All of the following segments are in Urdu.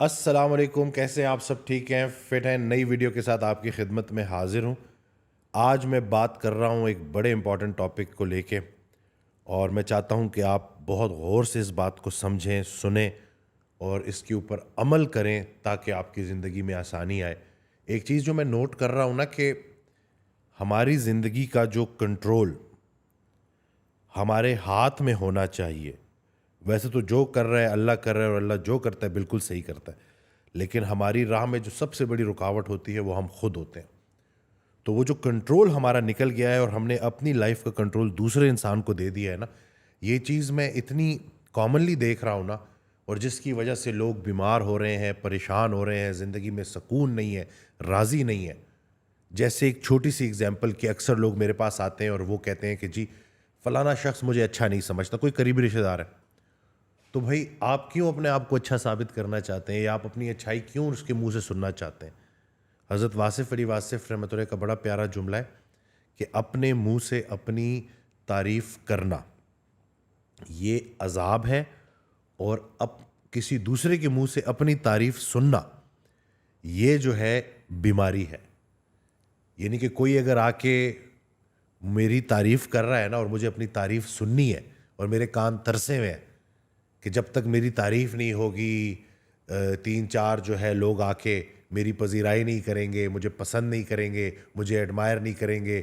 السلام علیکم، کیسے ہیں آپ؟ سب ٹھیک ہیں، فٹ ہیں؟ نئی ویڈیو کے ساتھ آپ کی خدمت میں حاضر ہوں۔ آج میں بات کر رہا ہوں ایک بڑے امپورٹنٹ ٹاپک کو لے کے، اور میں چاہتا ہوں کہ آپ بہت غور سے اس بات کو سمجھیں، سنیں اور اس کے اوپر عمل کریں تاکہ آپ کی زندگی میں آسانی آئے۔ ایک چیز جو میں نوٹ کر رہا ہوں نا، کہ ہماری زندگی کا جو کنٹرول ہمارے ہاتھ میں ہونا چاہیے۔ ویسے تو جو کر رہا ہے اللہ کر رہا ہے، اور اللہ جو کرتا ہے بالکل صحیح کرتا ہے، لیکن ہماری راہ میں جو سب سے بڑی رکاوٹ ہوتی ہے وہ ہم خود ہوتے ہیں۔ تو وہ جو کنٹرول ہمارا نکل گیا ہے اور ہم نے اپنی لائف کا کنٹرول دوسرے انسان کو دے دیا ہے نا، یہ چیز میں اتنی کامنلی دیکھ رہا ہوں نا، اور جس کی وجہ سے لوگ بیمار ہو رہے ہیں، پریشان ہو رہے ہیں، زندگی میں سکون نہیں ہے، راضی نہیں ہے۔ جیسے ایک چھوٹی سی اگزامپل کہ اکثر لوگ میرے پاس آتے ہیں اور وہ کہتے ہیں کہ جی فلانا شخص مجھے اچھا نہیں سمجھتا، کوئی قریبی رشتہ دار ہے۔ تو بھائی آپ کیوں اپنے آپ کو اچھا ثابت کرنا چاہتے ہیں، یا آپ اپنی اچھائی کیوں اس کے منہ سے سننا چاہتے ہیں؟ حضرت واصف علی واصف رحمۃ اللہ کا بڑا پیارا جملہ ہے کہ اپنے منہ سے اپنی تعریف کرنا یہ عذاب ہے، اور کسی دوسرے کے منہ سے اپنی تعریف سننا یہ جو ہے بیماری ہے۔ یعنی کہ کوئی اگر آ کے میری تعریف کر رہا ہے نا، اور مجھے اپنی تعریف سننی ہے اور میرے کان ترسے ہوئے ہیں کہ جب تک میری تعریف نہیں ہوگی، تین چار جو ہے لوگ آ کے میری پذیرائی نہیں کریں گے، مجھے پسند نہیں کریں گے، مجھے ایڈمائر نہیں کریں گے،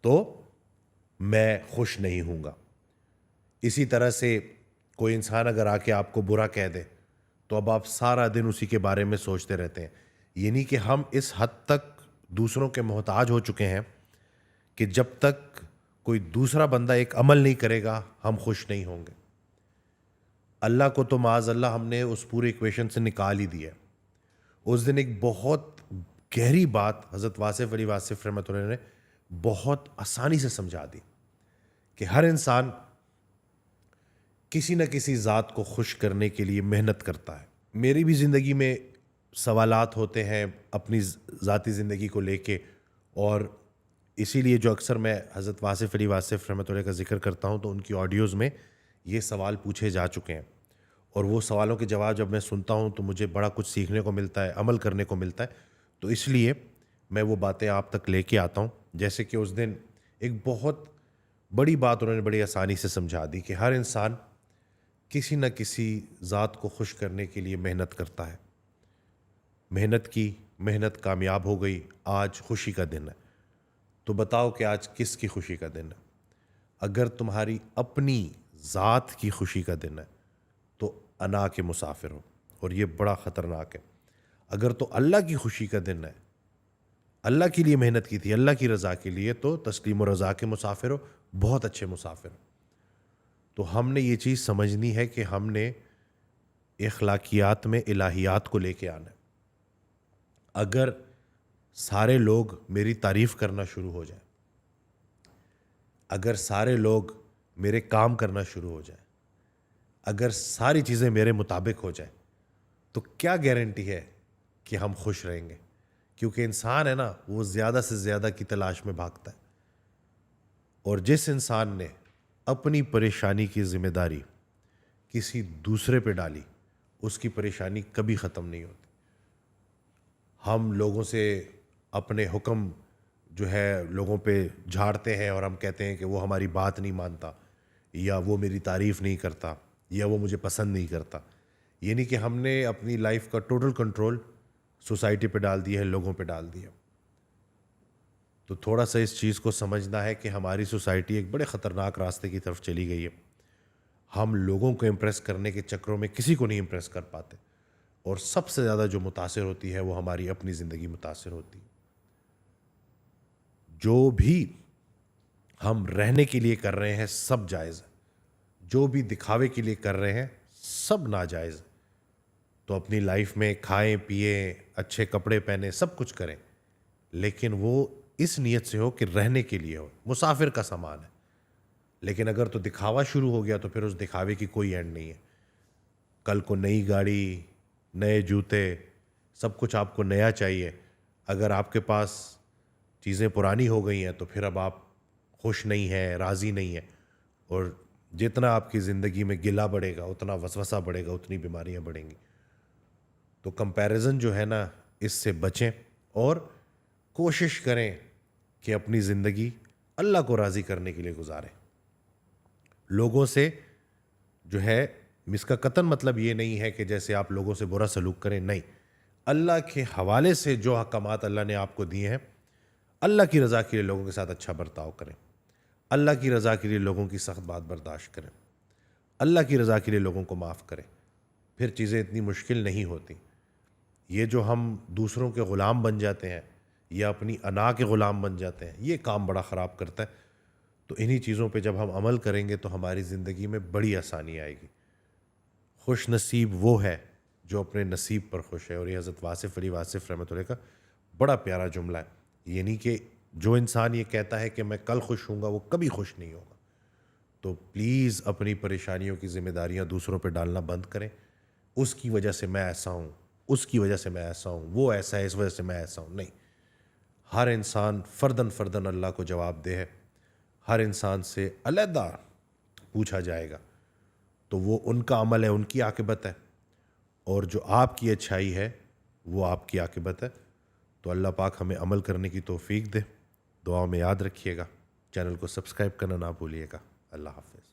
تو میں خوش نہیں ہوں گا۔ اسی طرح سے کوئی انسان اگر آ کے آپ کو برا کہہ دے تو اب آپ سارا دن اسی کے بارے میں سوچتے رہتے ہیں۔ یعنی کہ ہم اس حد تک دوسروں کے محتاج ہو چکے ہیں کہ جب تک کوئی دوسرا بندہ ایک عمل نہیں کرے گا ہم خوش نہیں ہوں گے۔ اللہ کو تو معاذ اللہ ہم نے اس پورے ایکویشن سے نکال ہی دیا ہے۔ اس دن ایک بہت گہری بات حضرت واصف علی واصف رحمۃ اللہ نے بہت آسانی سے سمجھا دی کہ ہر انسان کسی نہ کسی ذات کو خوش کرنے کے لیے محنت کرتا ہے۔ میری بھی زندگی میں سوالات ہوتے ہیں اپنی ذاتی زندگی کو لے کے، اور اسی لیے جو اکثر میں حضرت واصف علی واصف رحمۃ اللہ کا ذکر کرتا ہوں تو ان کی آڈیوز میں یہ سوال پوچھے جا چکے ہیں، اور وہ سوالوں کے جواب جب میں سنتا ہوں تو مجھے بڑا کچھ سیکھنے کو ملتا ہے، عمل کرنے کو ملتا ہے۔ تو اس لیے میں وہ باتیں آپ تک لے کے آتا ہوں۔ جیسے کہ اس دن ایک بہت بڑی بات انہوں نے بڑی آسانی سے سمجھا دی کہ ہر انسان کسی نہ کسی ذات کو خوش کرنے کے لیے محنت کرتا ہے۔ محنت کی، محنت کامیاب ہو گئی، آج خوشی کا دن ہے۔ تو بتاؤ کہ آج کس کی خوشی کا دن ہے؟ اگر تمہاری اپنی ذات کی خوشی کا دن ہے تو انا کے مسافر ہو، اور یہ بڑا خطرناک ہے۔ اگر تو اللہ کی خوشی کا دن ہے، اللہ کے لیے محنت کی تھی، اللہ کی رضا کے لیے، تو تسلیم و رضا کے مسافر ہو، بہت اچھے مسافر ہو۔ تو ہم نے یہ چیز سمجھنی ہے کہ ہم نے اخلاقیات میں الہیات کو لے کے آنا ہے۔ اگر سارے لوگ میری تعریف کرنا شروع ہو جائیں، اگر سارے لوگ میرے کام کرنا شروع ہو جائیں، اگر ساری چیزیں میرے مطابق ہو جائیں، تو کیا گارنٹی ہے کہ ہم خوش رہیں گے؟ کیونکہ انسان ہے نا، وہ زیادہ سے زیادہ کی تلاش میں بھاگتا ہے، اور جس انسان نے اپنی پریشانی کی ذمہ داری کسی دوسرے پہ ڈالی اس کی پریشانی کبھی ختم نہیں ہوتی۔ ہم لوگوں سے اپنے حکم جو ہے لوگوں پہ جھاڑتے ہیں، اور ہم کہتے ہیں کہ وہ ہماری بات نہیں مانتا، یا وہ میری تعریف نہیں کرتا، یا وہ مجھے پسند نہیں کرتا۔ یعنی کہ ہم نے اپنی لائف کا ٹوٹل کنٹرول سوسائٹی پہ ڈال دیا ہے، لوگوں پہ ڈال دیا۔ تو تھوڑا سا اس چیز کو سمجھنا ہے کہ ہماری سوسائٹی ایک بڑے خطرناک راستے کی طرف چلی گئی ہے۔ ہم لوگوں کو امپریس کرنے کے چکروں میں کسی کو نہیں امپریس کر پاتے، اور سب سے زیادہ جو متاثر ہوتی ہے وہ ہماری اپنی زندگی متاثر ہوتی ہے۔ جو بھی ہم رہنے کے لیے کر رہے ہیں سب جائز ہے، جو بھی دکھاوے کے لیے کر رہے ہیں سب ناجائز ہے۔ تو اپنی لائف میں کھائیں پیئیں، اچھے کپڑے پہنیں، سب کچھ کریں، لیکن وہ اس نیت سے ہو کہ رہنے کے لیے ہو، مسافر کا سامان ہے۔ لیکن اگر تو دکھاوا شروع ہو گیا تو پھر اس دکھاوے کی کوئی اینڈ نہیں ہے۔ کل کو نئی گاڑی، نئے جوتے، سب کچھ آپ کو نیا چاہیے۔ اگر آپ کے پاس چیزیں پرانی ہو گئی ہیں تو پھر اب آپ خوش نہیں ہیں، راضی نہیں ہیں، اور جتنا آپ کی زندگی میں گلہ بڑھے گا اتنا وسوسہ بڑھے گا، اتنی بیماریاں بڑھیں گی۔ تو کمپیریزن جو ہے نا اس سے بچیں اور کوشش کریں کہ اپنی زندگی اللہ کو راضی کرنے کے لیے گزاریں. لوگوں سے جو ہے اس کا قطعاً مطلب یہ نہیں ہے کہ جیسے آپ لوگوں سے برا سلوک کریں, نہیں, اللہ کے حوالے سے جو احکامات اللہ نے آپ کو دیے ہیں, اللہ کی رضا کے لیے لوگوں کے ساتھ اچھا برتاؤ کریں, اللہ کی رضا کے لیے لوگوں کی سخت بات برداشت کریں, اللہ کی رضا کے لیے لوگوں کو معاف کریں, پھر چیزیں اتنی مشکل نہیں ہوتی. یہ جو ہم دوسروں کے غلام بن جاتے ہیں یا اپنی انا کے غلام بن جاتے ہیں, یہ کام بڑا خراب کرتا ہے. تو انہی چیزوں پہ جب ہم عمل کریں گے تو ہماری زندگی میں بڑی آسانی آئے گی. خوش نصیب وہ ہے جو اپنے نصیب پر خوش ہے. اور یہ حضرت واصف علی واصف رحمۃ اللہ کا بڑا پیارا جملہ ہے. یعنی کہ جو انسان یہ کہتا ہے کہ میں کل خوش ہوں گا وہ کبھی خوش نہیں ہوگا. تو پلیز اپنی پریشانیوں کی ذمہ داریاں دوسروں پہ ڈالنا بند کریں. اس کی وجہ سے میں ایسا ہوں, اس کی وجہ سے میں ایسا ہوں, وہ ایسا ہے اس وجہ سے میں ایسا ہوں, نہیں. ہر انسان فردن فردن اللہ کو جواب دہ ہے. ہر انسان سے علیحدہ پوچھا جائے گا. تو وہ ان کا عمل ہے, ان کی عاقبت ہے, اور جو آپ کی اچھائی ہے وہ آپ کی عاقبت ہے. تو اللہ پاک ہمیں عمل کرنے کی توفیق دے. دعا میں یاد رکھیے گا. چینل کو سبسکرائب کرنا نہ بھولیے گا. اللہ حافظ.